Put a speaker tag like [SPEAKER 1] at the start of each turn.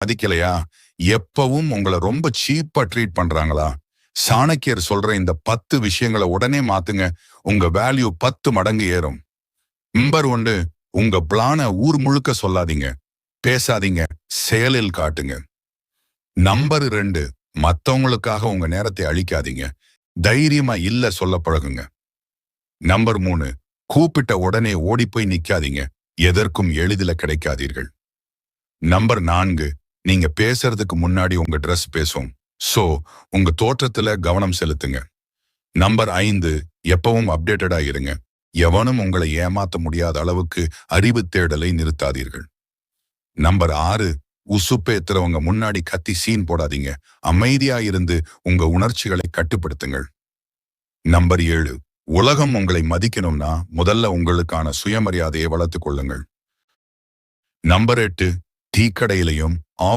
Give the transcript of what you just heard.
[SPEAKER 1] மதிக்கலையா? எப்பவும் உங்களை ரொம்ப சீப்பா ட்ரீட் பண்றாங்களா? சாணக்கியர் சொல்ற இந்த 10 விஷயங்களை உடனே மாத்துங்க. உங்க வேல்யூ 10 மடங்கு ஏறும். நம்பர் 1, உங்க பிளான ஊர் முழுக்க சொல்லாதீங்க, பேசாதீங்க, செயலில் காட்டுங்க. நம்பர் 2, மத்தவங்களுக்காக உங்க நேரத்தை அழிக்காதீங்க, தைரியமா இல்ல சொல்ல பழகுங்க. நம்பர் 3, கூப்பிட்ட உடனே ஓடி போய் நிக்காதீங்க, எதற்கும் எளிதில கிடைக்காதீர்கள். நம்பர் 4, நீங்க பேசுறதுக்கு முன்னாடி உங்க ட்ரெஸ் பேசும். சோ உங்க தோற்றத்துல கவனம் செலுத்துங்க. நம்பர் 5, எப்பவும் அப்டேட்டடா இருங்க. எவனும் உங்களை ஏமாத்த முடியாத அளவுக்கு அறிவு தேடலை நிறுத்தாதீர்கள். நம்பர் 6, உசுப்பேத்துறவங்க முன்னாடி கத்தி சீன் போடாதீங்க. அமைதியா இருந்து உங்க உணர்ச்சிகளை கட்டுப்படுத்துங்கள். நம்பர் 7, உலகம் உங்களை மதிக்கணும்னா முதல்ல உங்களுக்கான சுயமரியாதையை வளர்த்துக் கொள்ளுங்கள். நம்பர் 8, டீக்கடையிலையும்